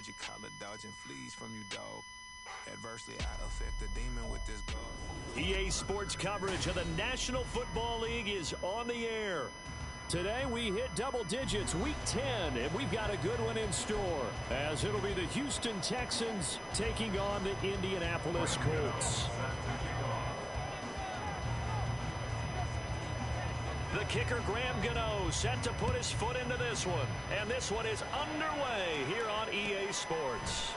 heard you call it dodging fleas from you, dog. Adversely, I affect the demon with this glove. EA Sports coverage of the National Football League is on the air. Today we hit double digits, week 10, and we've got a good one in store, as it'll be the Houston Texans taking on the Indianapolis Colts. The kicker, Graham Gano, set to put his foot into this one. And this one is underway here on EA Sports.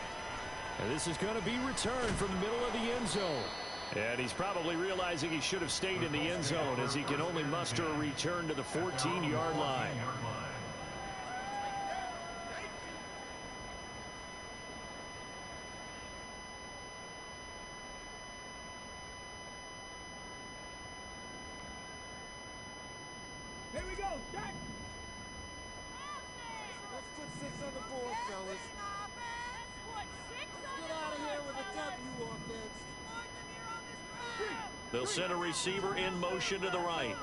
And this is going to be returned from the middle of the end zone. And he's probably realizing he should have stayed in the end zone, as he can only muster a return to the 14-yard line. Here we go, Jack. Let's put 6 on the board, fellas. Get out of here with a W, offense. They'll send a receiver in motion to the right.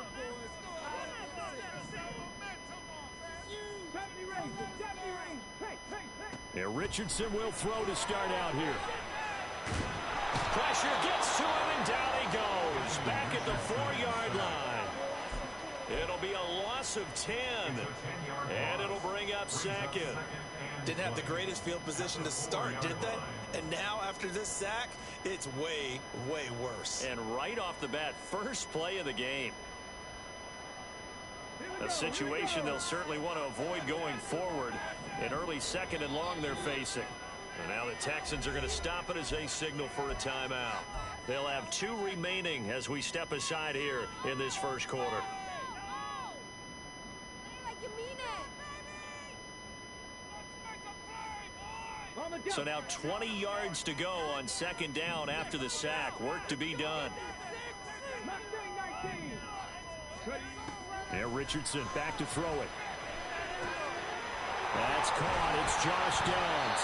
Yeah, Richardson will throw to start out here. Pressure gets to him, and down he goes. Back at the 4-yard line. It'll be a loss of 10, and it'll bring up second. Didn't have the greatest field position to start, did they? And now, after this sack, it's way, way worse. And right off the bat, first play of the game. A situation they'll certainly want to avoid going forward. An early second and long they're facing. And now the Texans are going to stop it as they signal for a timeout. They'll have 2 remaining as we step aside here in this first quarter. So now 20 yards to go on second down after the sack. Work to be done. Yeah, Richardson back to throw it. That's caught. It's Josh Downs.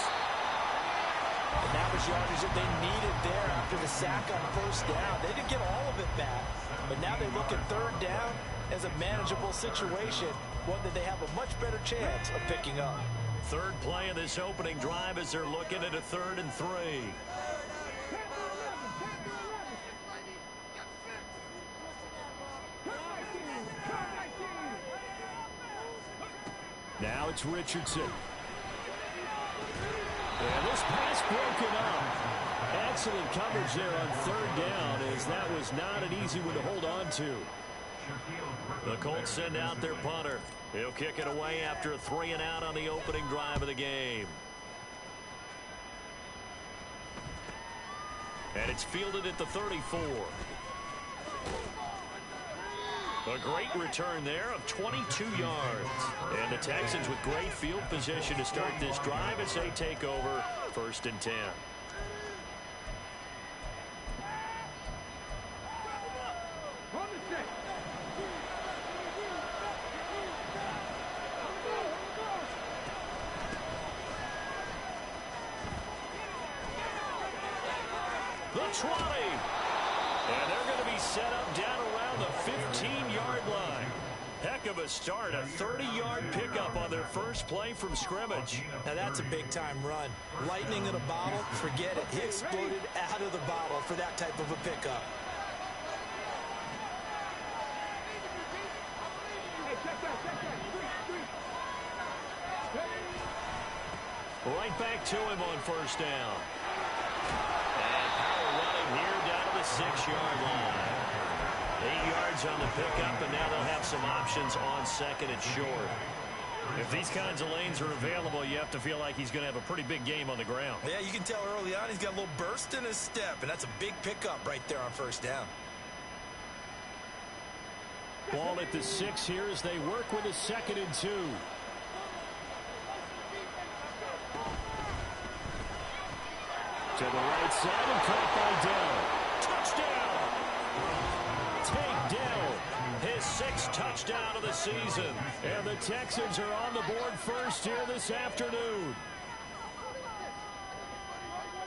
And that was yardage that they needed there after the sack on first down. They didn't get all of it back, but now they look at third down as a manageable situation, one that they have a much better chance of picking up. Third play of this opening drive as they're looking at a 3rd and 3. Now it's Richardson. And this pass broken up. Excellent coverage there on 3rd down, as that was not an easy one to hold on to. The Colts send out their punter. He'll kick it away after a 3-and-out on the opening drive of the game. And it's fielded at the 34. A great return there of 22 yards. And the Texans with great field position to start this drive as they take over 1st and 10. The 20. And they're going to be set up down around the 15-yard line. Heck of a start, a 30-yard pickup on their first play from scrimmage. Now that's a big-time run. Lightning in a bottle, forget it. He exploded out of the bottle for that type of a pickup. Right back to him on first down. And power running here down to the 6-yard line. 8 yards on the pickup, and now they'll have some options on 2nd and short. If these kinds of lanes are available, you have to feel like he's going to have a pretty big game on the ground. Yeah, you can tell early on he's got a little burst in his step, and that's a big pickup right there on first down. Ball at the 6 here as they work with a 2nd and 2. To the right side and caught by Dell. Touchdown! Take Dell, his 6th touchdown of the season. And the Texans are on the board first here this afternoon.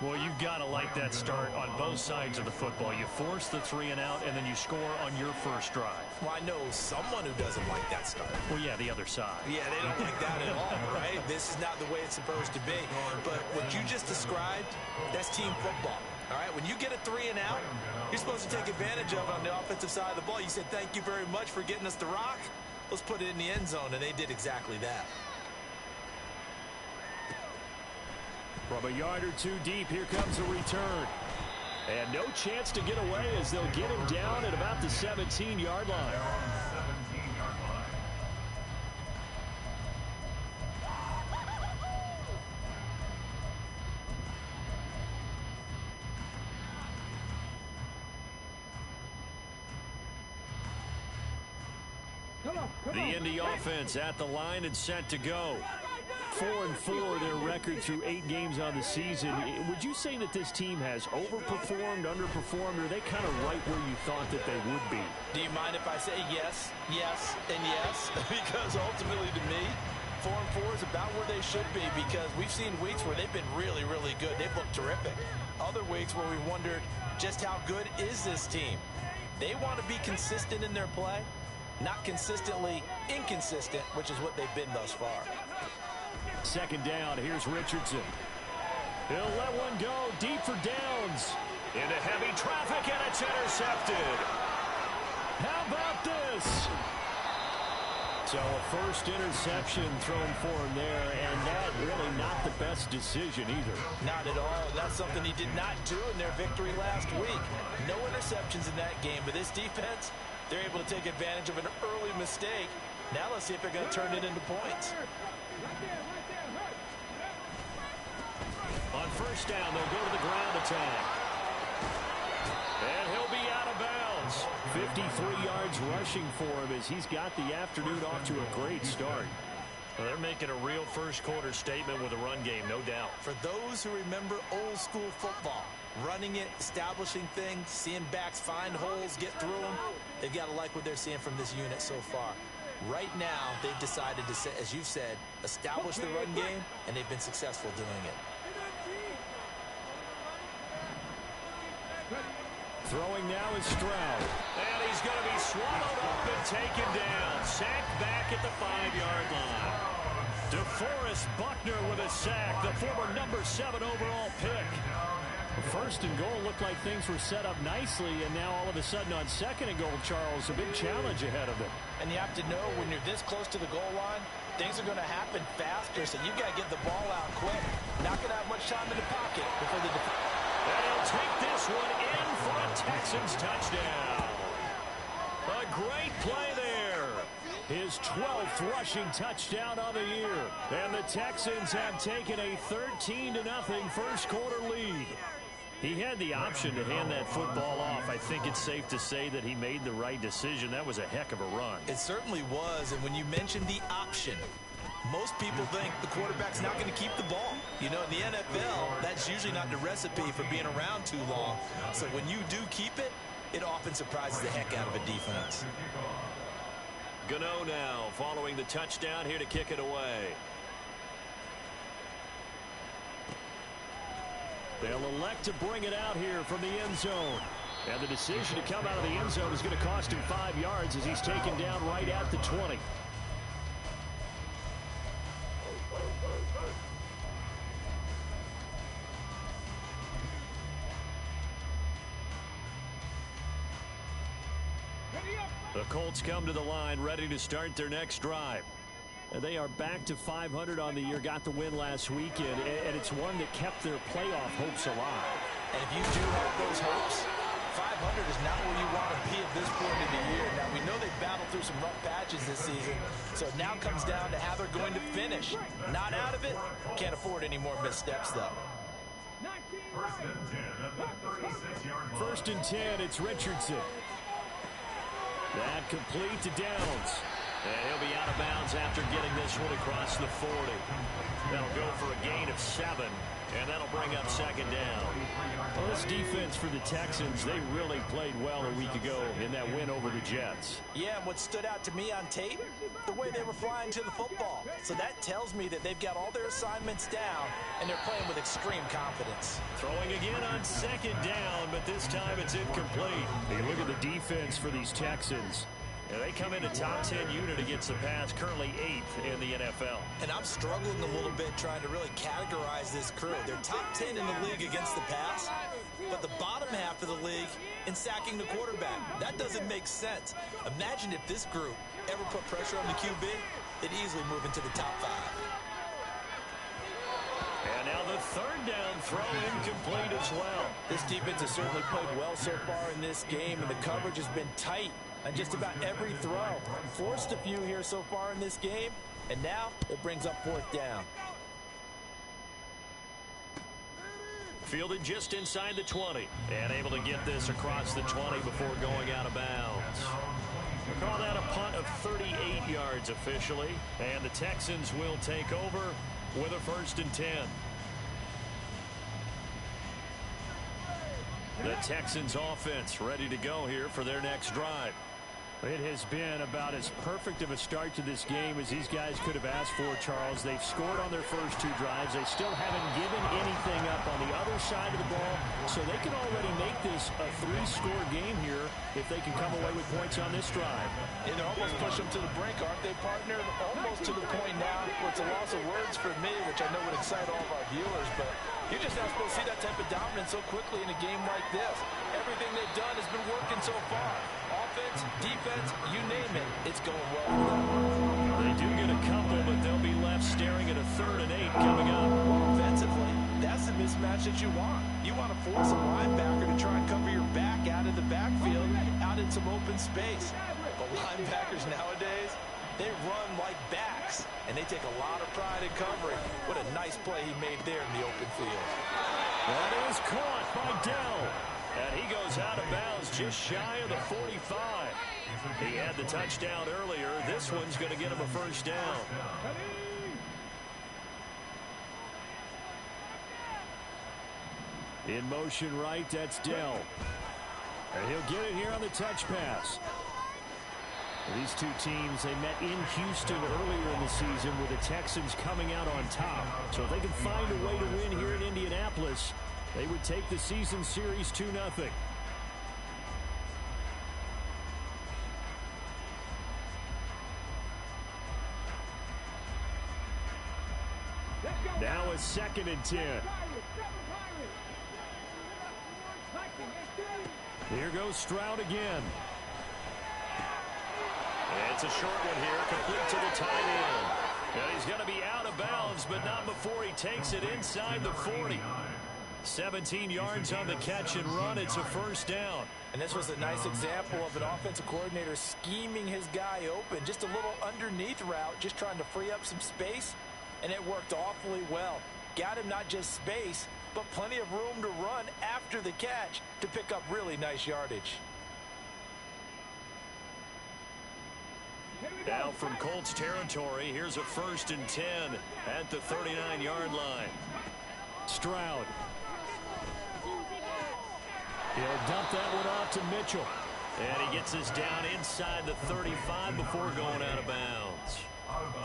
Well, you've got to like that start on both sides of the football. You force the 3 and out, and then you score on your first drive. Well, I know someone who doesn't like that start. Well, yeah, the other side. Yeah, they don't like that at all, right? This is not the way it's supposed to be. But what you just described, that's team football. All right, when you get a 3 and out, you're supposed to take advantage of it on the offensive side of the ball. You said, thank you very much for getting us the rock. Let's put it in the end zone, and they did exactly that. From a yard or 2 deep, here comes a return. And no chance to get away as they'll get him down at about the 17-yard line. The Indy offense at the line and set to go. 4-4 their record through 8 games on the season. Would you say that this team has overperformed, underperformed, or are they kind of right where you thought that they would be? Do you mind if I say yes, yes, and yes? Because ultimately to me, 4-4 is about where they should be, because we've seen weeks where they've been really, really good. They've looked terrific. Other weeks where we wondered just how good is this team. They want to be consistent in their play, not consistently inconsistent, which is what they've been thus far. Second down, here's Richardson. He'll let one go deep for downs. Into heavy traffic, and it's intercepted. How about this? So a first interception thrown for him there, and that really not the best decision either. Not at all. That's something he did not do in their victory last week. No interceptions in that game, but this defense, they're able to take advantage of an early mistake. Now let's see if they're going to turn it into points. On first down, they'll go to the ground attack. And he'll be out of bounds. 53 yards rushing for him as he's got the afternoon off to a great start. Well, they're making a real first-quarter statement with a run game, no doubt. For those who remember old-school football, running it, establishing things, seeing backs find holes, get through them, they've got to like what they're seeing from this unit so far. Right now, they've decided to, as you've said, establish the run game, and they've been successful doing it. Throwing now is Stroud. And he's going to be swallowed up and taken down. Sacked back at the 5-yard line. DeForest Buckner with a sack, the former number 7 overall pick. First and goal looked like things were set up nicely, and now all of a sudden on second and goal, Charles, a big challenge ahead of them. And you have to know when you're this close to the goal line, things are going to happen faster, so you've got to get the ball out quick. Not going to have much time in the pocket before the defense. And he'll take this one in for a Texans touchdown. A great play there. His 12th rushing touchdown of the year. And the Texans have taken a 13-0 first-quarter lead. He had the option to hand that football off. I think it's safe to say that he made the right decision. That was a heck of a run. It certainly was, and when you mentioned the option, most people think the quarterback's not going to keep the ball. You know, in the NFL, that's usually not the recipe for being around too long. So when you do keep it, it often surprises the heck out of a defense. Gano now following the touchdown here to kick it away. They'll elect to bring it out here from the end zone. And the decision to come out of the end zone is going to cost him 5 yards as he's taken down right at the 20. The Colts come to the line ready to start their next drive. They are back to 500 on the year, got the win last weekend, and it's one that kept their playoff hopes alive. And if you do have those hopes, 500 is not where you want to be at this point in the year. Now, we know they've battled through some rough patches this season, so it now comes down to how they're going to finish. Not out of it. Can't afford any more missteps, though. First and 10, it's Richardson. That complete to Downs. And he'll be out of bounds after getting this one across the 40. That'll go for a gain of 7, and that'll bring up second down. Well, this defense for the Texans, they really played well a week ago in that win over the Jets. Yeah, and what stood out to me on tape, the way they were flying to the football. So that tells me that they've got all their assignments down, and they're playing with extreme confidence. Throwing again on second down, but this time it's incomplete. Hey, look at the defense for these Texans. And they come in a top 10 unit against the pass, currently 8th in the NFL. And I'm struggling a little bit trying to really categorize this crew. They're top 10 in the league against the pass, but the bottom half of the league in sacking the quarterback. That doesn't make sense. Imagine if this group ever put pressure on the QB, they'd easily move into the top 5. And now the third down throw incomplete as well. This defense has certainly played well so far in this game, and the coverage has been tight on just about every throw. Forced a few here so far in this game, and now it brings up fourth down. Fielded just inside the 20, and able to get this across the 20 before going out of bounds. We'll call that a punt of 38 yards officially, and the Texans will take over with a 1st and 10. The Texans offense ready to go here for their next drive. It has been about as perfect of a start to this game as these guys could have asked for, Charles. They've scored on their first 2 drives. They still haven't given anything up on the other side of the ball, so they can already make this a 3-score game here if they can come away with points on this drive. And they're almost pushing them to the brink, aren't they, partner? Almost to the point now where it's a loss of words for me, which I know would excite all of our viewers, but you're just not supposed to see that type of dominance so quickly in a game like this. Everything they've done has been working so far. Offense, defense, you name it, it's going well for them. They do get a couple, but they'll be left staring at a 3rd and 8 coming up. Offensively, that's the mismatch that you want. You want to force a linebacker to try and cover your back out of the backfield, out in some open space. But linebackers nowadays, they run like backs, and they take a lot of pride in covering. What a nice play he made there in the open field. That is caught by Dell. And he goes out of bounds just shy of the 45. He had the touchdown earlier. This one's going to get him a 1st down. In motion right, that's Dell. And he'll get it here on the touch pass. These two teams, they met in Houston earlier in the season with the Texans coming out on top. So if they can find a way to win here in Indianapolis, they would take the season series 2-0. Now a 2nd and 10. Here goes Stroud again. It's a short one here, complete to the tight end. And he's going to be out of bounds, but not before he takes it inside the 40. 17 yards on the catch and run. It's a 1st down. And this was a nice example of an offensive coordinator scheming his guy open. Just a little underneath route, just trying to free up some space, and it worked awfully well. Got him not just space, but plenty of room to run after the catch to pick up really nice yardage. Now from Colts territory, here's a 1st and 10 at the 39-yard line. Stroud. He'll dump that one off to Mitchell. And he gets this down inside the 35 before going out of bounds.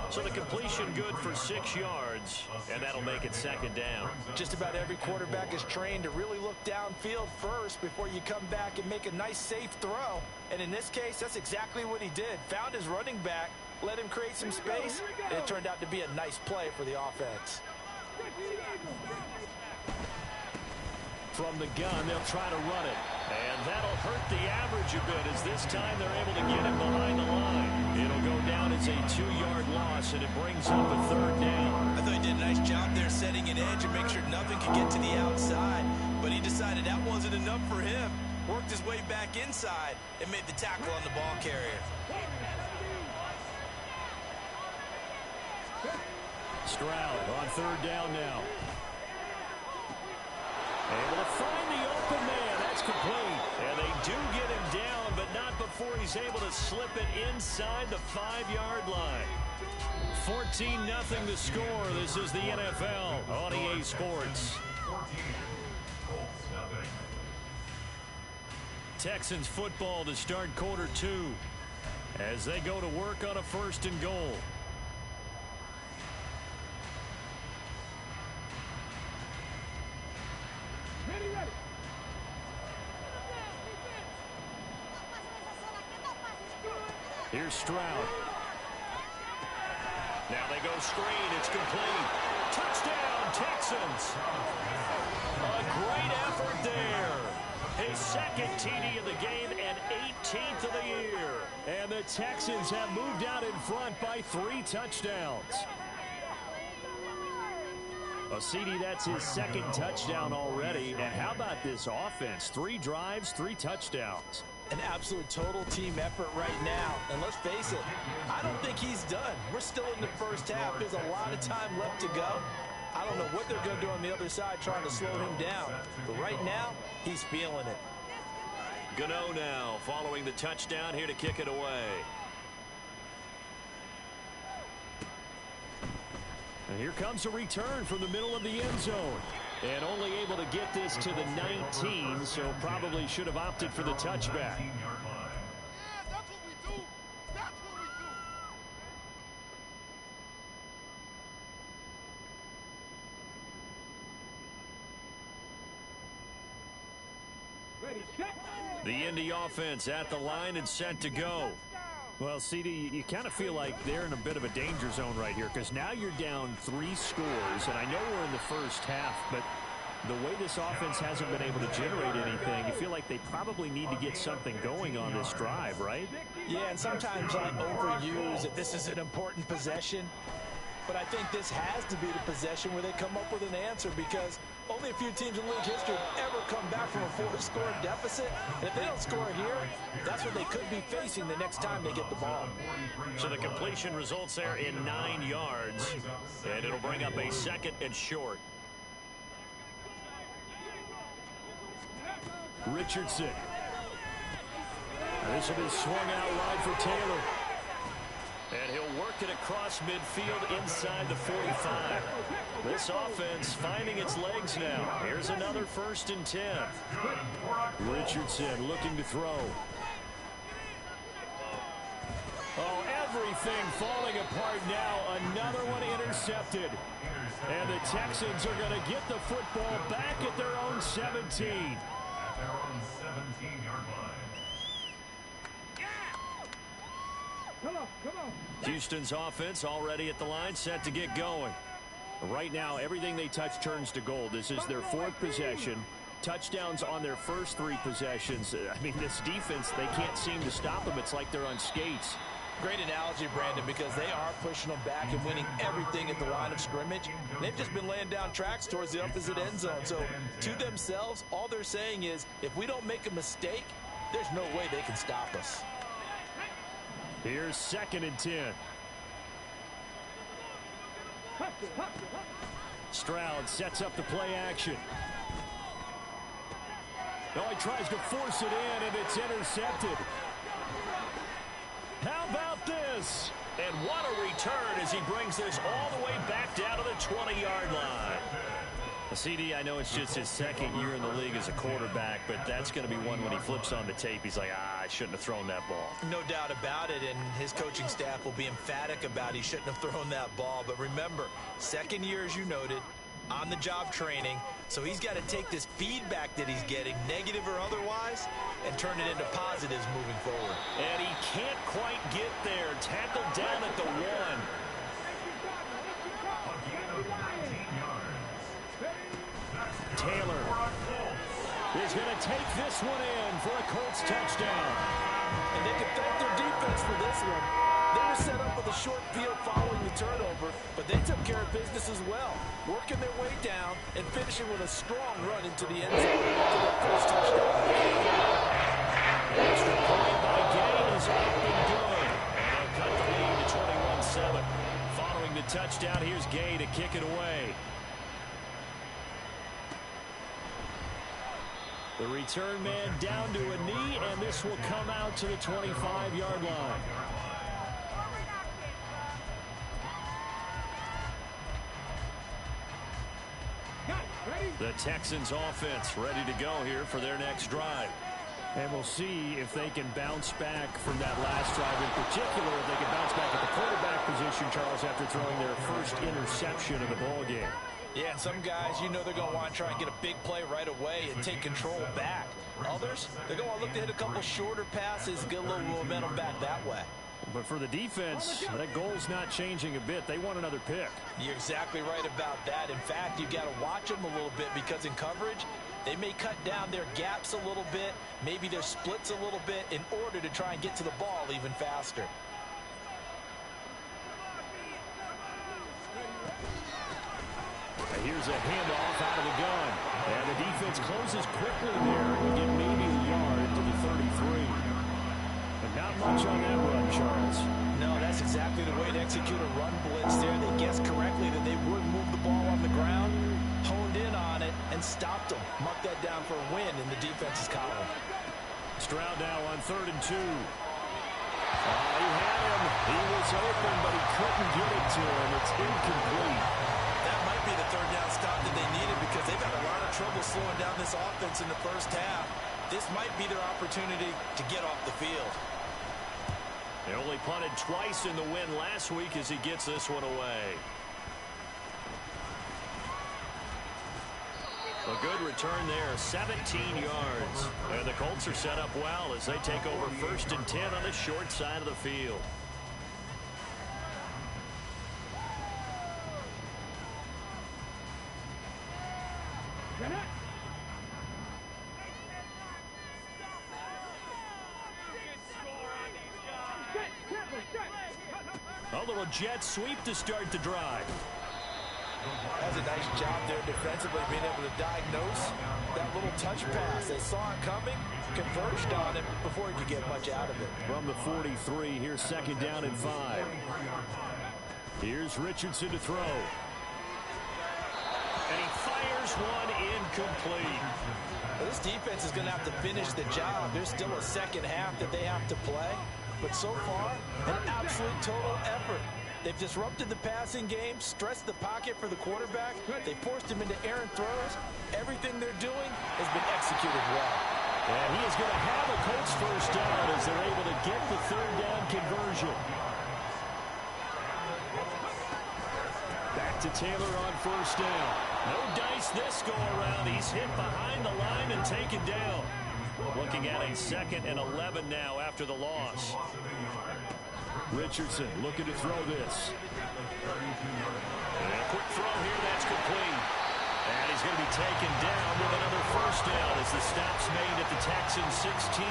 So the completion good for 6 yards, and that'll make it 2nd down. Just about every quarterback is trained to really look downfield first before you come back and make a nice, safe throw. And in this case, that's exactly what he did. Found his running back, let him create some space, and it turned out to be a nice play for the offense. From the gun, they'll try to run it. And that'll hurt the average a bit as this time they're able to get him behind the line. It'll go down as a 2-yard loss, and it brings up a 3rd down. I thought he did a nice job there setting an edge and make sure nothing could get to the outside. But he decided that wasn't enough for him. Worked his way back inside and made the tackle on the ball carrier. Stroud on 3rd down now. Able to find the open man. That's complete. And they do get him down, but not before he's he's able to slip it inside the 5-yard line. 14-0 the score. This is the NFL on EA Sports. Texans football to start quarter 2 as they go to work on a 1st and goal. Ready, ready. Here's Stroud. Now they go screen. It's complete. Touchdown, Texans. A great effort there. His second TD of the game and 18th of the year. And the Texans have moved out in front by 3 touchdowns. Well, CD, that's his second touchdown already. And how about this offense? 3 drives, 3 touchdowns. An absolute total team effort right now. And let's face it, I don't think he's done. We're still in the first half. There's a lot of time left to go. I don't know what they're going to do on the other side trying to slow him down. But right now, he's feeling it. Gano now following the touchdown here to kick it away. And here comes a return from the middle of the end zone. And only able to get this to the 19, so probably should have opted for the touchback. Yeah, that's what we do. That's what we do. Ready, set. The Indy offense at the line and set to go. Well, CD, you kind of feel like they're in a bit of a danger zone right here because now you're down 3 scores, and I know we're in the first half, but the way this offense hasn't been able to generate anything, you feel like they probably need to get something going on this drive, right? Yeah, and sometimes I overuse that this is an important possession. But I think this has to be the possession where they come up with an answer because only a few teams in league history have ever come back from a 4-score deficit. And if they don't score here, that's what they could be facing the next time they get the ball. So the completion results there in 9 yards. And it'll bring up a 2nd and short. Richardson. This will be swung out wide for Taylor. And he'll work it across midfield inside the 45. This offense finding its legs now. Here's another 1st and 10. Richardson looking to throw. Oh, everything falling apart now. Another one intercepted. And the Texans are going to get the football back at their own 17. Their own 17-yard line. Come on, come on. Houston's offense already at the line, set to get going. Right now, everything they touch turns to gold. This is their 4th possession. Touchdowns on their first 3 possessions. I mean, this defense, they can't seem to stop them. It's like they're on skates. Great analogy, Brandon, because they are pushing them back and winning everything at the line of scrimmage. They've just been laying down tracks towards the opposite end zone. So to themselves, all they're saying is, if we don't make a mistake, there's no way they can stop us. Here's 2nd and 10. Stroud sets up the play action. Oh, he tries to force it in, and it's intercepted. How about this? And what a return as he brings this all the way back down to the 20-yard line. CD, I know it's just his 2nd year in the league as a quarterback, but that's going to be one when he flips on the tape. He's like, I shouldn't have thrown that ball. No doubt about it, and his coaching staff will be emphatic about he shouldn't have thrown that ball. But remember, 2nd year, as you noted, on-the-job training, so he's got to take this feedback that he's getting, negative or otherwise, and turn it into positives moving forward. And he can't quite get there. Tackled down at the 1. Taylor is going to take this one in for a Colts touchdown. And they can thank their defense for this one. They were set up with a short field following the turnover, but they took care of business as well, working their way down and finishing with a strong run into the end zone for their first touchdown. Extra point by Gay is up and good. And they'll cut the lead to 21-7. Following the touchdown, here's Gay to kick it away. The return man down to a knee, and this will come out to the 25-yard line. The Texans offense ready to go here for their next drive. And we'll see if they can bounce back from that last drive in particular, if they can bounce back at the quarterback position, Charles, after throwing their first interception of the ball game. Yeah, and some guys, you know they're going to want to try and get a big play right away and take control back. Others, they're going to want to look to hit a couple shorter passes, get a little momentum back that way. But for the defense, that goal's not changing a bit. They want another pick. You're exactly right about that. In fact, you've got to watch them a little bit because in coverage, they may cut down their gaps a little bit, maybe their splits a little bit in order to try and get to the ball even faster. Here's a handoff out of the gun. And the defense closes quickly there and get maybe a yard to the 33. But not much on that run, Charles. No, that's exactly the way to execute a run blitz there. They guessed correctly that they would move the ball on the ground, honed in on it, and stopped them. Mark that down for a win in the defense's column. Stroud now on 3rd and 2. He had him. He was open, but he couldn't get it to him. It's incomplete. That might be the third down stop that they needed because they've had a lot of trouble slowing down this offense in the first half. This might be their opportunity to get off the field. They only punted twice in the win last week as he gets this one away. A good return there, 17 yards. And the Colts are set up well as they take over 1st and 10 on the short side of the field. A little jet sweep to start the drive. That's a nice job there defensively, being able to diagnose that little touch pass. They saw it coming, converged on it before he could get much out of it. From the 43, here's 2nd down and 5. Here's Richardson to throw. And he fires one incomplete. Well, this defense is going to have to finish the job. There's still a second half that they have to play. But so far, an absolute total effort. They've disrupted the passing game, stressed the pocket for the quarterback. They forced him into errant throws. Everything they're doing has been executed well. And he is going to have a Colts first down as they're able to get the 3rd down conversion. Back to Taylor on 1st down. No dice this go around. He's hit behind the line and taken down. Looking at a 2nd and 11 now after the loss. Richardson looking to throw this. And a quick throw here, that's complete. And he's going to be taken down with another 1st down as the stop's made at the Texans 16.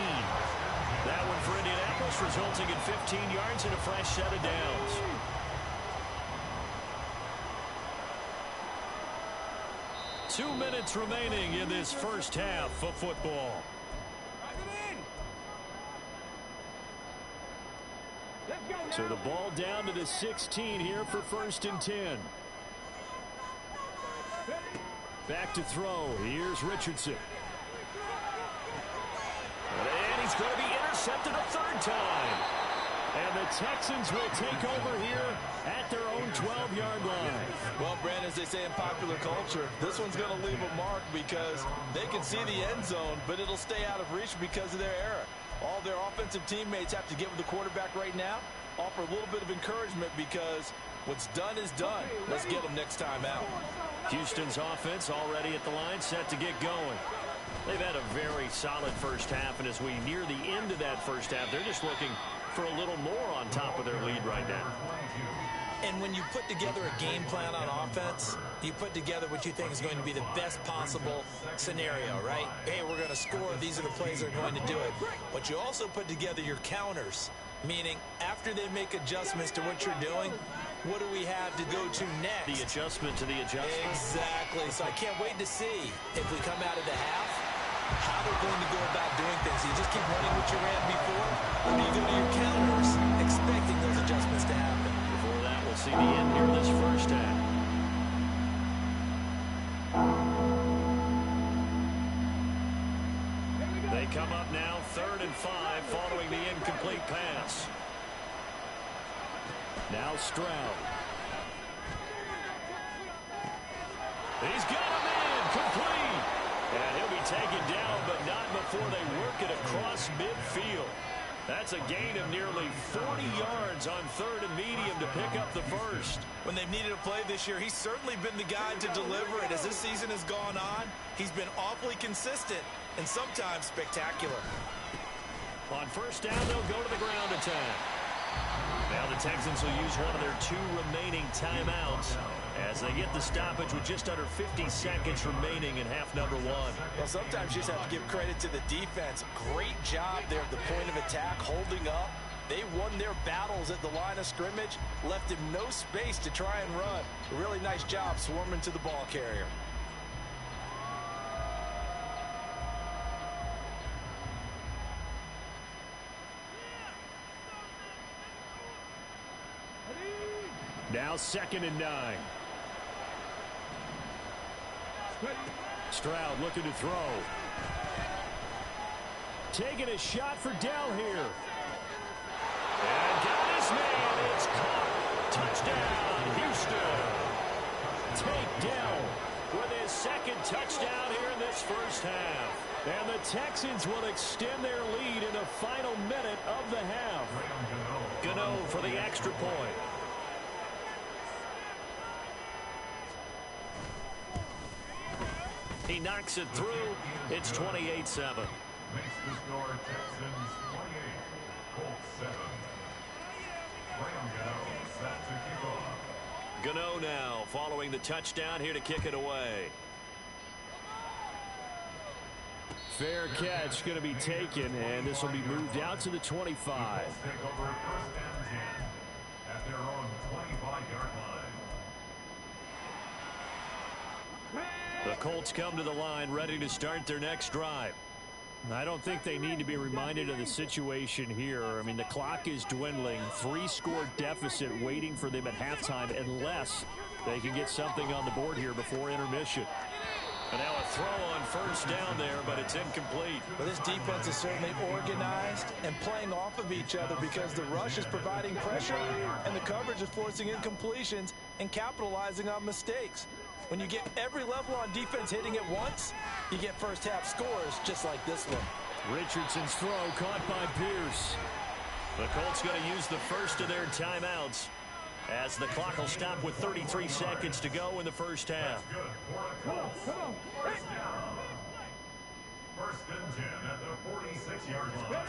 That one for Indianapolis resulting in 15 yards and a fresh set of downs. Two minutes remaining in this first half of football. So the ball down to the 16 here for 1st and 10. Back to throw. Here's Richardson. And he's going to be intercepted a 3rd time. And the Texans will take over here at their own 12-yard line. Well, Brandon, as they say in popular culture, this one's going to leave a mark because they can see the end zone, but it'll stay out of reach because of their error. All their offensive teammates have to get with the quarterback right now, offer a little bit of encouragement because what's done is done. Let's get them next time out. Houston's offense already at the line, set to get going. They've had a very solid first half, and as we near the end of that first half, they're just looking for a little more on top of their lead right now. And when you put together a game plan on offense, you put together what you think is going to be the best possible scenario, right? Hey, we're going to score. These are the plays that are going to do it. But you also put together your counters, meaning after they make adjustments to what you're doing, what do we have to go to next? The adjustment to the adjustment. Exactly. So I can't wait to see if we come out of the half, how they're going to go about doing things. You just keep running what you ran before, or do you go to your counters expecting those adjustments to happen? Before that, we'll see the end here this first half. and 5 following the incomplete pass. Now Stroud. He's got him in, complete. And he'll be taken down, but not before they work it across midfield. That's a gain of nearly 40 yards on 3rd and medium to pick up the first. When they've needed a play this year, he's certainly been the guy to deliver it. As this season has gone on, he's been awfully consistent and sometimes spectacular. On first down, they'll go to the ground attack. Now the Texans will use one of their 2 remaining timeouts as they get the stoppage with just under 50 seconds remaining in half number 1. Well, sometimes you just have to give credit to the defense. Great job there at the point of attack, holding up. They won their battles at the line of scrimmage, left him no space to try and run. A really nice job swarming to the ball carrier. Now 2nd and 9. Stroud looking to throw. Taking a shot for Dell here. And got his man. It's caught. Touchdown, Houston. Take Dell With his 2nd touchdown here in this first half. And the Texans will extend their lead in the final minute of the half. Gano for the extra point. He knocks it through. It's 28-7. Makes the score Texans 28, Colts 7. Graham Gano set to kick off. Gano now following the touchdown here to kick it away. Fair catch going to be taken, and this will be moved out to the 25. Colts take over 1st and 10 at their own 25-yard line. The Colts come to the line ready to start their next drive. I don't think they need to be reminded of the situation here. I mean, the clock is dwindling. 3-score deficit waiting for them at halftime unless they can get something on the board here before intermission. And now a throw on first down there, but it's incomplete. But this defense is certainly organized and playing off of each other because the rush is providing pressure and the coverage is forcing incompletions and capitalizing on mistakes. When you get every level on defense hitting at once, you get first half scores just like this one. Richardson's throw caught by Pierce. The Colts going to use the first of their timeouts as the clock will stop with 33 seconds to go in the first half. Come on. First down. 1st and 10 at the 46-yard line.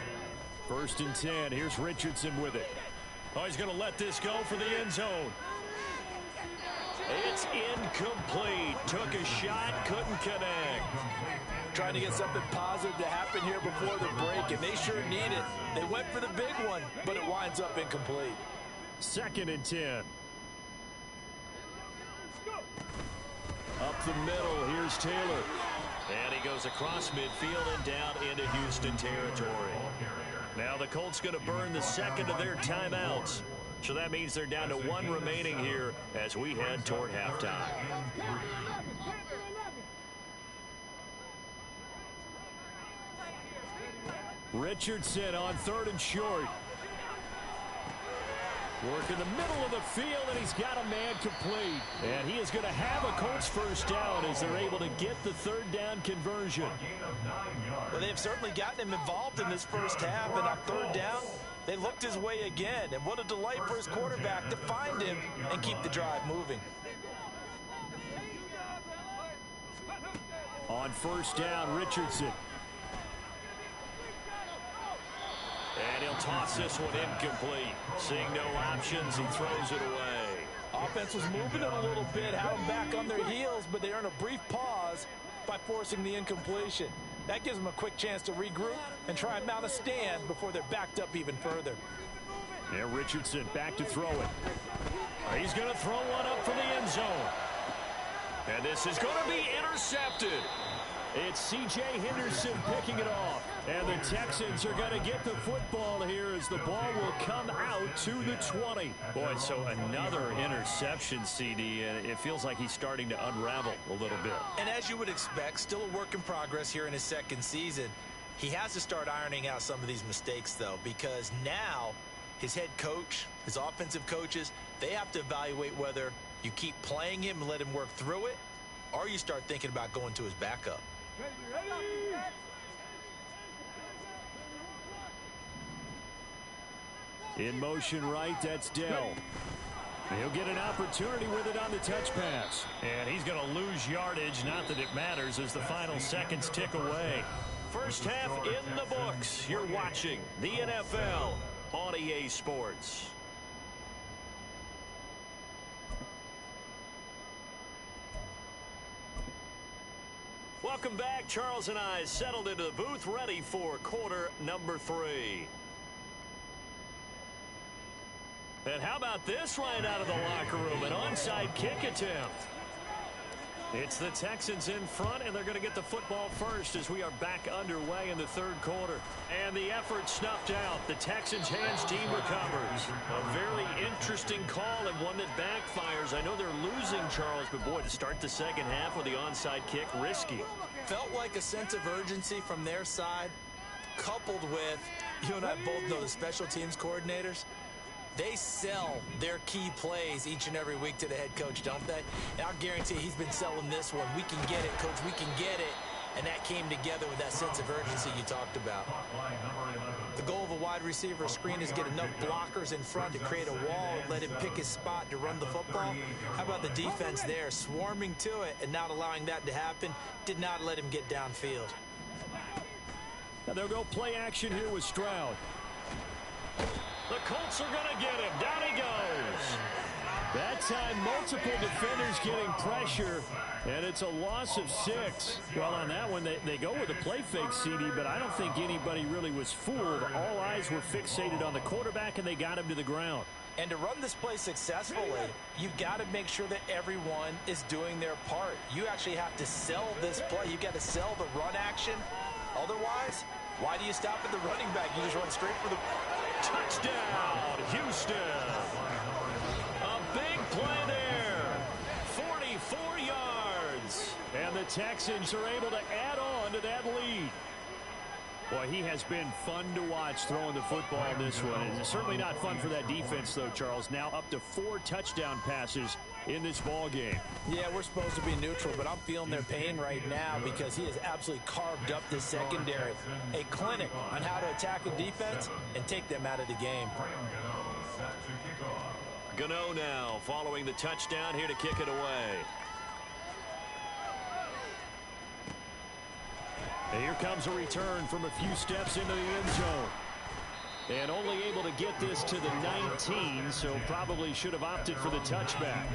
1st and 10. Here's Richardson with it. Oh, he's going to let this go for the end zone. It's incomplete. Took a shot, couldn't connect. Trying to get something positive to happen here before the break, and they sure need it. They went for the big one, but it winds up incomplete. 2nd and 10. Up the middle, here's Taylor. And he goes across midfield and down into Houston territory. Now the Colts going to burn the 2nd of their timeouts. So that means they're down to 1 remaining here as we head toward halftime. Richardson on 3rd and short. Work in the middle of the field, and he's got a man complete. And he is going to have a Colts first down as they're able to get the 3rd down conversion. Well, they've certainly gotten him involved in this first half, and on 3rd down, they looked his way again. And what a delight for his quarterback to find him and keep the drive moving. On first down, Richardson. And he'll toss this one incomplete. Seeing no options, he throws it away. Offense was moving it a little bit, had them back on their heels, but they earn a brief pause by forcing the incompletion. That gives them a quick chance to regroup and try and mount a stand before they're backed up even further. Yeah, Richardson back to throw it. He's going to throw one up for the end zone. And this is going to be intercepted. It's C.J. Henderson picking it off. And the Texans are going to get the football here as the ball will come out to the 20. Boy, so another interception, CD, and it feels like he's starting to unravel a little bit. And as you would expect, still a work in progress here in his 2nd season. He has to start ironing out some of these mistakes, though, because now his head coach, his offensive coaches, they have to evaluate whether you keep playing him and let him work through it, or you start thinking about going to his backup. In motion right, that's Dell. He'll get an opportunity with it on the touch pass. And he's going to lose yardage. Not that it matters as the final seconds tick away. First half in the books. You're watching the NFL on EA Sports. Welcome back. Charles and I settled into the booth, ready for quarter number 3. And how about this right out of the locker room? An onside kick attempt. It's the Texans in front, and they're going to get the football first as we are back underway in the third quarter. And the effort snuffed out. The Texans hands team recovers. A very interesting call and one that backfires. I know they're losing, Charles, but boy, to start the second half with the onside kick, risky. Felt like a sense of urgency from their side, coupled with, you and I both know the special teams coordinators. They sell their key plays each and every week to the head coach, don't they? And I'll guarantee he's been selling this one. We can get it, coach. We can get it. And that came together with that sense of urgency you talked about. The goal of a wide receiver screen is get enough blockers in front to create a wall and let him pick his spot to run the football. How about the defense there, swarming to it and not allowing that to happen? Did not let him get downfield. Now they'll go play action here with Stroud. The Colts are going to get him. Down he goes. That time, multiple defenders getting pressure, and it's a loss of 6. Well, on that one, they go with a play fake, CD, but I don't think anybody really was fooled. All eyes were fixated on the quarterback, and they got him to the ground. And to run this play successfully, you've got to make sure that everyone is doing their part. You actually have to sell this play. You've got to sell the run action. Otherwise, why do you stop at the running back? You just run straight for the touchdown, Houston. A big play there. 44 yards. And the Texans are able to add on to that lead. Boy, he has been fun to watch throwing the football in this one. It's certainly not fun for that defense, though, Charles. Now up to 4 touchdown passes in this ball game. Yeah, we're supposed to be neutral, but I'm feeling their pain right now because he has absolutely carved up the secondary. A clinic on how to attack a defense and take them out of the game. Gano now following the touchdown here to kick it away. And here comes a return from a few steps into the end zone. And only able to get this to the 19, so probably should have opted for the touchback.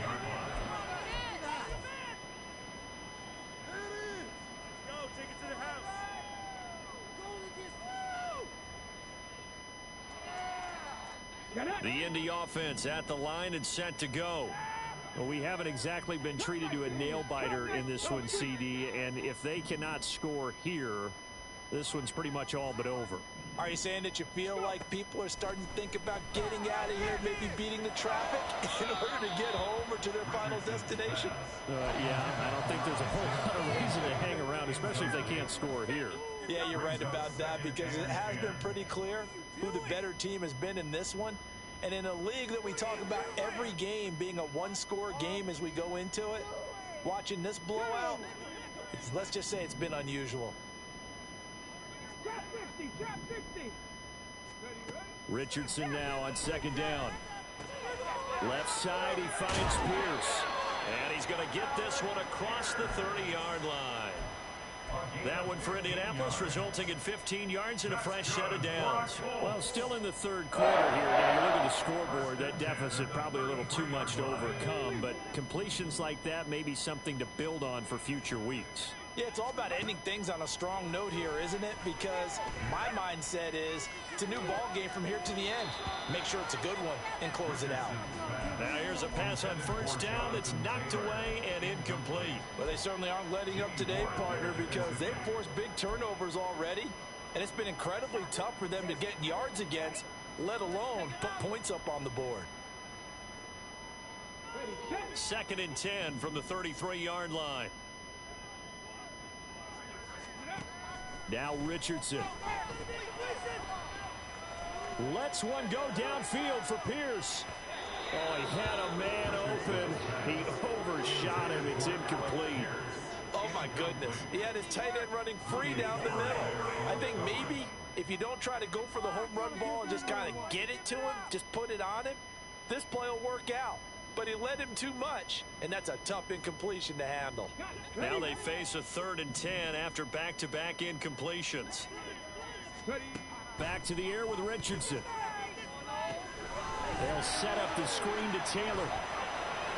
The Indy offense at the line and set to go. Well, we haven't exactly been treated to a nail-biter in this one, CD, and if they cannot score here, this one's pretty much all but over. Are you saying that you feel like people are starting to think about getting out of here, maybe beating the traffic in order to get home or to their final destination? Yeah, I don't think there's a whole lot of reason to hang around, especially if they can't score here. Yeah, you're right about that because it has been pretty clear who the better team has been in this one. And in a league that we talk about every game being a one-score game as we go into it, watching this blowout, let's just say it's been unusual. Trap 60, trap 60. Richardson now on second down. Left side, he finds Pierce. And he's going to get this one across the 30-yard line. That one for Indianapolis, resulting in 15 yards and a fresh set of downs. Well, still in the third quarter here. Now, you look at the scoreboard, that deficit probably a little too much to overcome, but completions like that may be something to build on for future weeks. Yeah, it's all about ending things on a strong note here, isn't it? Because my mindset is it's a new ball game from here to the end. Make sure it's a good one and close it out. Now here's a pass on first down that's knocked away and incomplete. Well, they certainly aren't letting up today, partner, because they've forced big turnovers already, and it's been incredibly tough for them to get yards against, let alone put points up on the board. 2nd and 10 from the 33-yard line. Now Richardson. Lets one go downfield for Pierce. Oh, he had a man open. He overshot him. It's incomplete. Oh, my goodness. He had his tight end running free down the middle. I think maybe if you don't try to go for the home run ball and just kind of get it to him, just put it on him, this play will work out. But he led him too much, and that's a tough incompletion to handle. Now they face a 3rd and 10 after back-to-back incompletions. Back to the air with Richardson. They'll set up the screen to Taylor.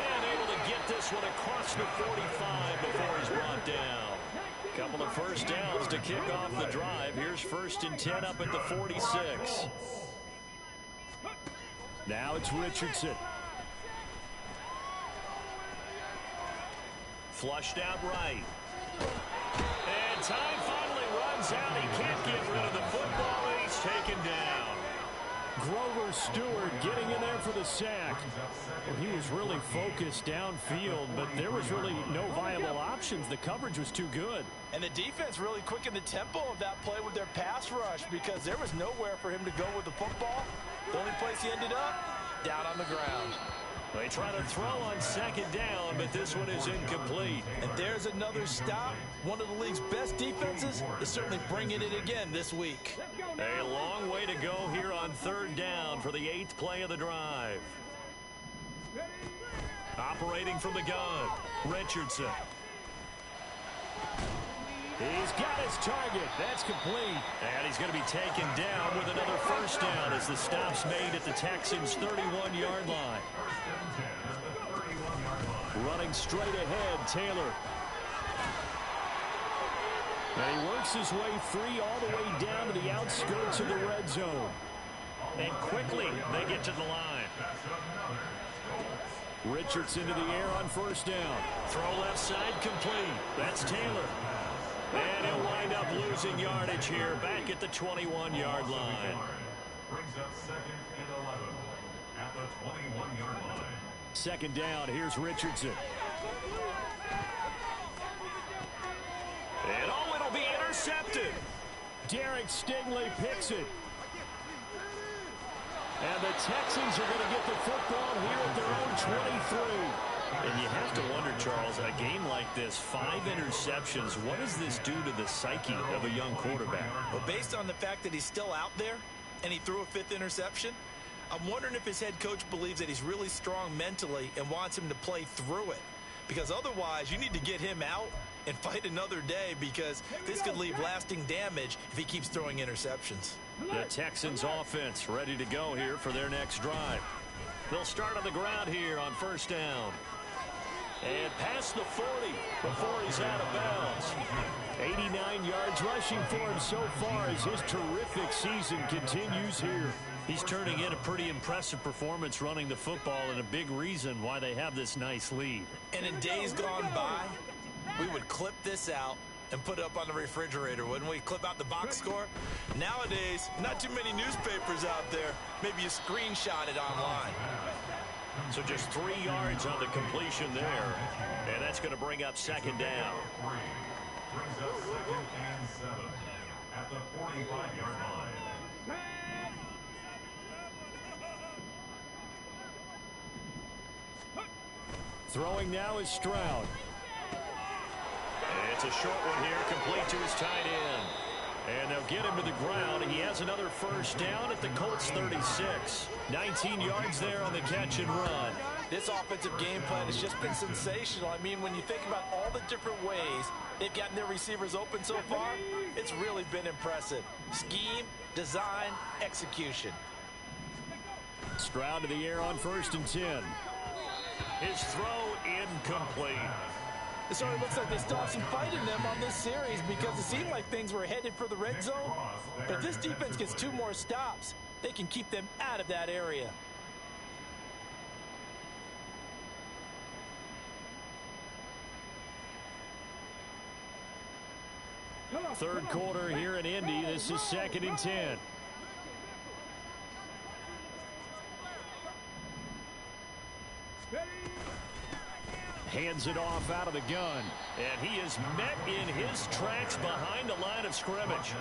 And able to get this one across the 45 before he's brought down. Couple of first downs to kick off the drive. Here's 1st and 10 up at the 46. Now it's Richardson. Flushed out right. And time finally runs out. He can't get rid of the football, and he's taken down. Grover Stewart getting in there for the sack. Well, he was really focused downfield, but there was really no viable options. The coverage was too good. And the defense really quickened the tempo of that play with their pass rush because there was nowhere for him to go with the football. The only place he ended up, down on the ground. They try to throw on 2nd down, but this one is incomplete. And there's another stop. One of the league's best defenses is certainly bringing it again this week. A long way to go here on 3rd down for the 8th play of the drive. Operating from the gun, Richardson. He's got his target. That's complete. And he's going to be taken down with another first down as the stop's made at the Texans' 31-yard line. Running straight ahead, Taylor. And he works his way free all the way down to the outskirts of the red zone. And quickly they get to the line. Richardson to the air on 1st down. Throw left side complete. That's Taylor. And he'll wind up losing yardage here back at the 21-yard line. Brings up 2nd and 11 at the 21-yard line. 2nd down, here's Richardson. And oh, it'll be intercepted. Derek Stingley picks it. And the Texans are going to get the football here at their own 23. And you have to wonder, Charles, a game like this, 5 interceptions, what does this do to the psyche of a young quarterback? Well, based on the fact that he's still out there and he threw a 5th interception, I'm wondering if his head coach believes that he's really strong mentally and wants him to play through it. Because otherwise, you need to get him out and fight another day because this could leave lasting damage if he keeps throwing interceptions. The Texans offense ready to go here for their next drive. They'll start on the ground here on 1st down. And past the 40 before he's out of bounds. 89 yards rushing for him so far as his terrific season continues here. He's turning in a pretty impressive performance running the football and a big reason why they have this nice lead. And in days gone by, we would clip this out and put it up on the refrigerator, wouldn't we? Clip out the box score. Nowadays, not too many newspapers out there. Maybe you screenshot it online. So just 3 yards on the completion there. And that's going to bring up 2nd down. Brings up 2nd and 7 at the 45-yard line. Throwing now is Stroud. It's a short one here, complete to his tight end. And they'll get him to the ground. He has another first down at the Colts 36. 19 yards there on the catch and run. This offensive game plan has just been sensational. I mean, when you think about all the different ways they've gotten their receivers open so far, it's really been impressive. Scheme, design, execution. Stroud to the air on 1st and 10. His throw incomplete. So it looks like they still have some fight in them on this series because it seemed like things were headed for the red zone. But if this defense gets 2 more stops, they can keep them out of that area. Third quarter here in Indy. This is 2nd and 10. Hands it off out of the gun. And he is met in his tracks behind the line of scrimmage.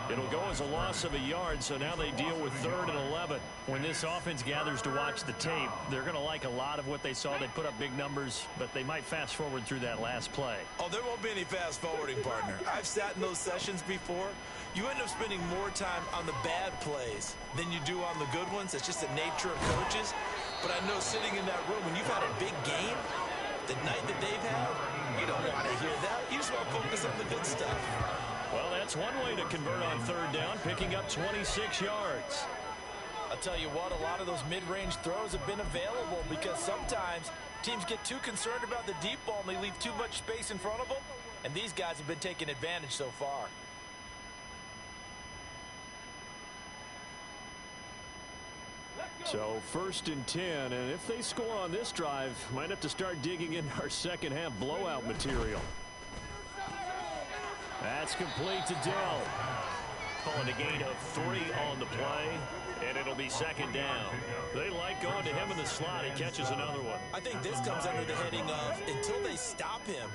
It'll go as a loss of a yard, so now they deal with 3rd and 11. When this offense gathers to watch the tape, they're going to like a lot of what they saw. They put up big numbers, but they might fast forward through that last play. Oh, there won't be any fast forwarding, partner. I've sat in those sessions before. You end up spending more time on the bad plays than you do on the good ones. It's just the nature of coaches. But I know sitting in that room, when you've had a big game, the night that they've had, you don't want to hear that. You just want to focus on the good stuff. Well, that's one way to convert on 3rd down, picking up 26 yards. I'll tell you what, a lot of those mid-range throws have been available because sometimes teams get too concerned about the deep ball and they leave too much space in front of them, and these guys have been taking advantage so far. So 1st and 10, and if they score on this drive, might have to start digging into our second half blowout material. That's complete to Dell. Calling a gain of 3 on the play, and it'll be 2nd down. They like going to him in the slot. He catches another one. I think this comes under the heading of until they stop him,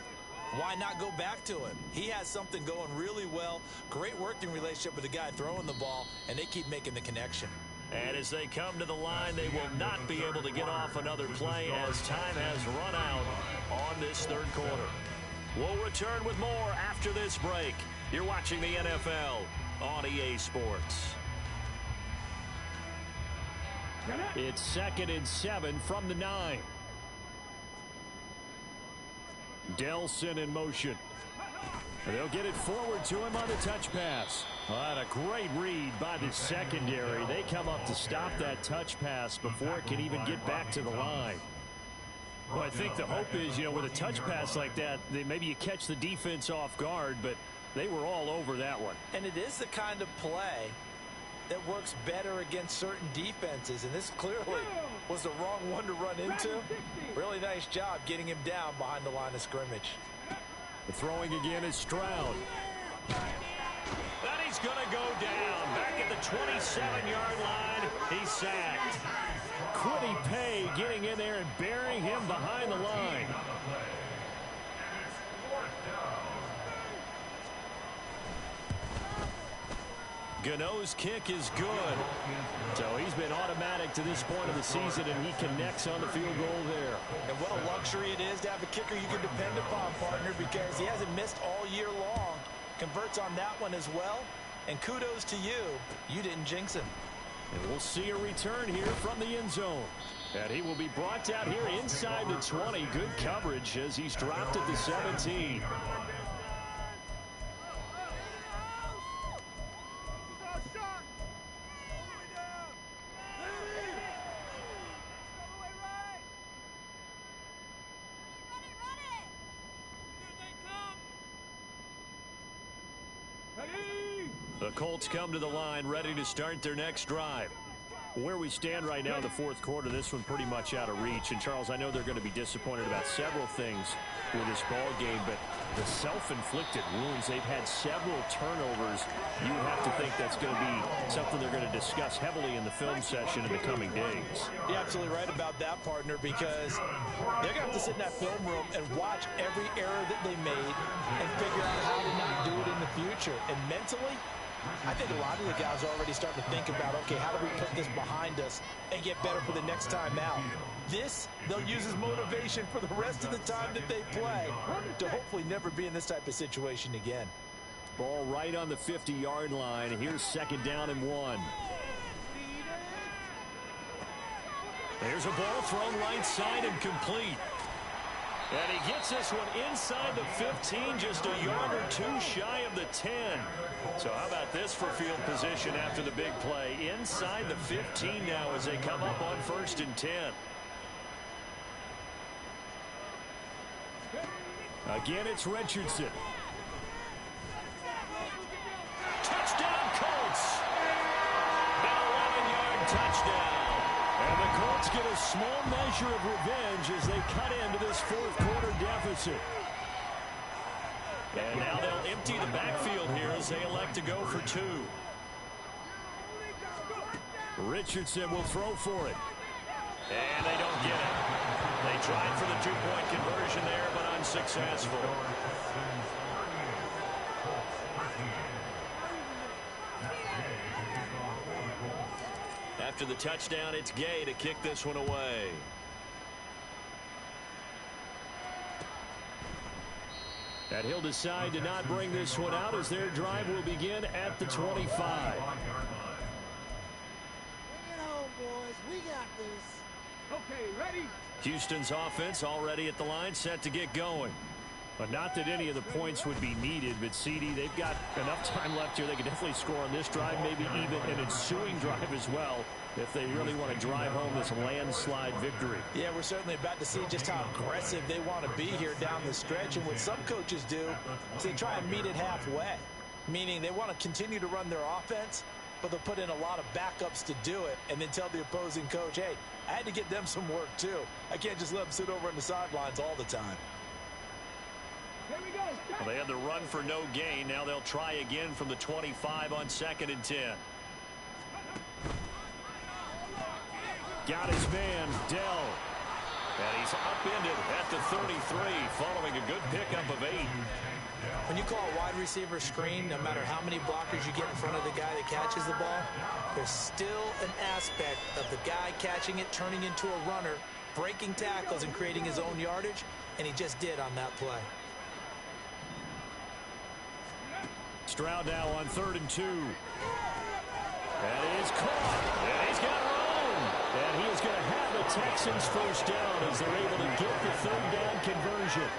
why not go back to him? He has something going really well, great working relationship with the guy throwing the ball, and they keep making the connection. And as they come to the line, they will not be able to get off another play as time has run out on this 3rd quarter. We'll return with more after this break. You're watching the NFL on EA Sports. It's 2nd and 7 from the 9. Delson in motion. They'll get it forward to him on the touch pass. And a great read by the secondary. They come up to stop that touch pass before it can even get back to the line. Well, I think the hope is, with a touch pass like that, maybe you catch the defense off guard, but they were all over that one. And it is the kind of play that works better against certain defenses, and this clearly was the wrong one to run into. Really nice job getting him down behind the line of scrimmage. The throwing again is Stroud. And he's going to go down. Back at the 27-yard line, he's sacked. Quiddy Pay getting in there and burying him behind the line. Gano's kick is good. So he's been automatic to this point of the season, and he connects on the field goal there. And what a luxury it is to have a kicker you can depend upon, partner, because he hasn't missed all year long. Converts on that one as well. And kudos to you. You didn't jinx him. And we'll see a return here from the end zone. And he will be brought down here inside the 20. Good coverage as he's dropped at the 17. The Colts come to the line ready to start their next drive. Where we stand right now in the 4th quarter, this one pretty much out of reach. And, Charles, I know they're going to be disappointed about several things with this ball game, but the self-inflicted wounds, they've had several turnovers. You would have to think that's going to be something they're going to discuss heavily in the film session in the coming days. You're absolutely right about that, partner, because they're going to have to sit in that film room and watch every error that they made and figure out how to not do it in the future. And mentally, I think a lot of the guys are already starting to think about, okay, how do we put this behind us and get better for the next time out? This, they'll use as motivation for the rest of the time that they play to hopefully never be in this type of situation again. Ball right on the 50-yard line. Here's 2nd down and 1. There's a ball thrown right side and complete. And he gets this one inside the 15, just a yard or two shy of the 10. So how about this for field position after the big play? Inside the 15 now as they come up on 1st and 10. Again, it's Richardson. Touchdown, Colts! An 11-yard touchdown. And the Colts get a small measure of revenge as they cut into this 4th quarter deficit. And now they'll empty the backfield here as they elect to go for 2. Richardson will throw for it. And they don't get it. They tried for the two-point conversion there, but unsuccessful. After the touchdown, it's Gay to kick this one away. And he'll decide to not bring this one out as their drive will begin at the 25. Bring it home, boys. We got this. Okay, ready? Houston's offense already at the line, set to get going. But not that any of the points would be needed, but CD, they've got enough time left here. They can definitely score on this drive, maybe even an ensuing drive as well, if they really want to drive home this landslide victory. Yeah, we're certainly about to see just how aggressive they want to be here down the stretch. And what some coaches do is they try and meet it halfway, meaning they want to continue to run their offense, but they'll put in a lot of backups to do it and then tell the opposing coach, hey, I had to get them some work too. I can't just let them sit over on the sidelines all the time. Here we go. Well, they had the run for no gain. Now they'll try again from the 25 on 2nd and 10. Got his man, Dell. And he's upended at the 33 following a good pickup of 8. When you call a wide receiver screen, no matter how many blockers you get in front of the guy that catches the ball, there's still an aspect of the guy catching it, turning into a runner, breaking tackles and creating his own yardage, and he just did on that play. Stroud now on 3rd and 2. That is caught. And he's got room. And he is going to have the Texans first down as they're able to get the 3rd down conversion.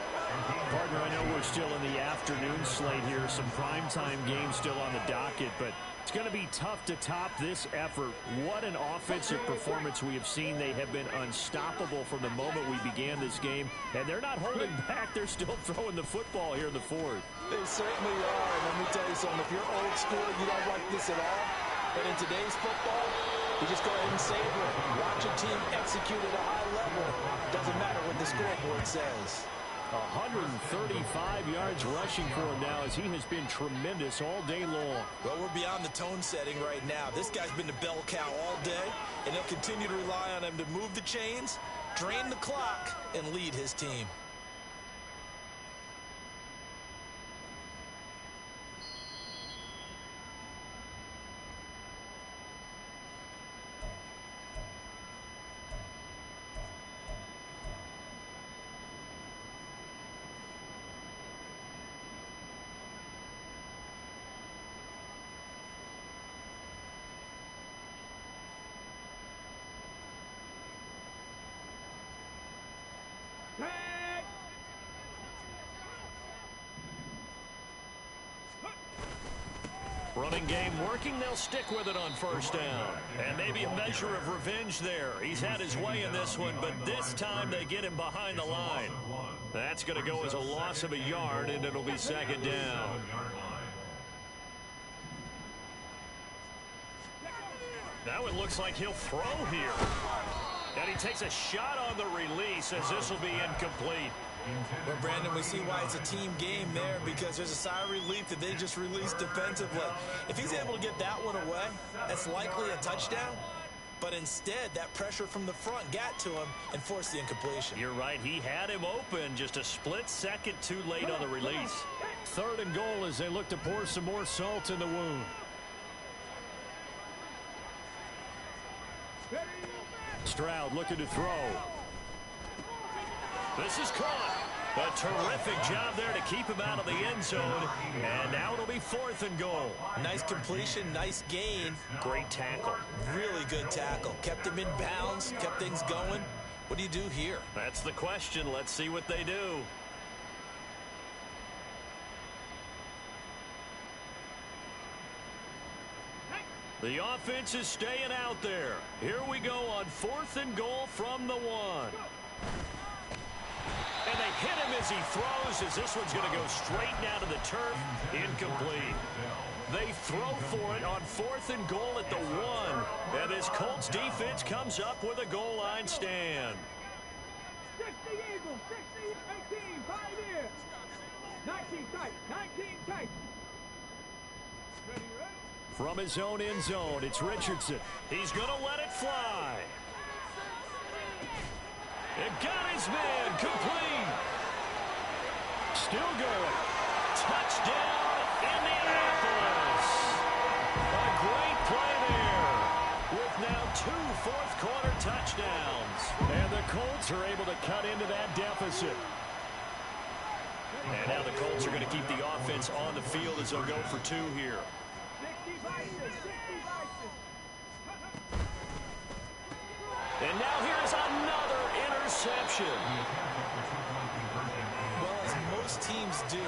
Partner, I know we're still in the afternoon slate here. Some primetime games still on the docket, but it's going to be tough to top this effort. What an offensive performance we have seen. They have been unstoppable from the moment we began this game, and they're not holding back. They're still throwing the football here in the 4th. They certainly are, and let me tell you something. If you're old school, you don't like this at all. But in today's football, you just go ahead and savor it. Watch a team execute at a high level. Doesn't matter what the scoreboard says. 135 yards rushing for him now as he has been tremendous all day long. Well, we're beyond the tone setting right now. This guy's been the bell cow all day, and they'll continue to rely on him to move the chains, drain the clock, and lead his team. Running game working. They'll stick with it on 1st down. And maybe a measure of revenge there. He's had his way in this one, but this time they get him behind the line. That's going to go as a loss of a yard, and it'll be 2nd down. Now it looks like he'll throw here. And he takes a shot on the release as this will be incomplete. Well, Brandon, we see why it's a team game there, because there's a sigh of relief that they just released defensively. If he's able to get that one away, that's likely a touchdown. But instead, that pressure from the front got to him and forced the incompletion. You're right. He had him open just a split second too late on the release. 3rd and goal as they look to pour some more salt in the wound. Stroud looking to throw. This is caught. A terrific job there to keep him out of the end zone. And now it'll be 4th and goal. Nice completion, nice gain. Great tackle. Really good tackle. Kept him in bounds, kept things going. What do you do here? That's the question. Let's see what they do. The offense is staying out there. Here we go on 4th and goal from the 1. And they hit him as he throws, as this one's going to go straight down to the turf. Incomplete. They throw for it on 4th and goal at the 1. And this Colts defense comes up with a goal line stand. 60 Eagles, 60, 18, 5 here. 19 tight, 19 tight. Ready, ready? From his own end zone, it's Richardson. He's going to let it fly. It got his man complete. Still going. Touchdown, Indianapolis. A great play there with now 2 fourth-quarter touchdowns. And the Colts are able to cut into that deficit. And now the Colts are going to keep the offense on the field as they'll go for 2 here. 60 Vices, 60 Vices. And now here's another interception. Well, as most teams do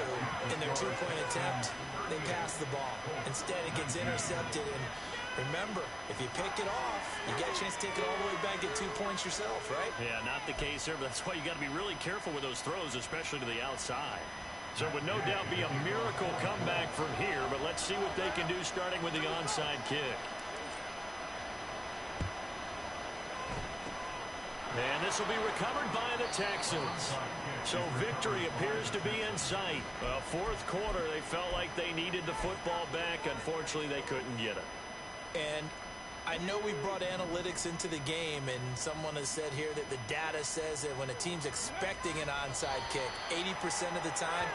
in their two-point attempt, they pass the ball. Instead, it gets intercepted. And remember, if you pick it off, you get a chance to take it all the way back, get 2 points yourself, right? Yeah, not the case here, but that's why you got to be really careful with those throws, especially to the outside. So it would no doubt be a miracle comeback from here, but let's see what they can do starting with the onside kick. And this will be recovered by the Texans. So victory appears to be in sight. Well, fourth quarter, they felt like they needed the football back. Unfortunately, they couldn't get it. And I know we brought analytics into the game, and someone has said here that the data says that when a team's expecting an onside kick, 80% of the time,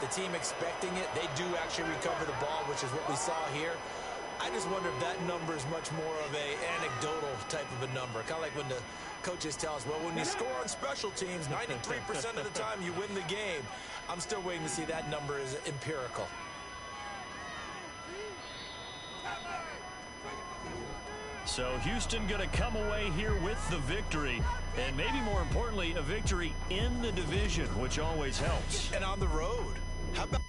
the team expecting it, they do actually recover the ball, which is what we saw here. I just wonder if that number is much more of a anecdotal type of a number. Kind of like when the coaches tell us, well, when you score on special teams, 93% of the time you win the game. I'm still waiting to see that number is empirical. So Houston going to come away here with the victory. And maybe more importantly, a victory in the division, which always helps. And on the road. How about...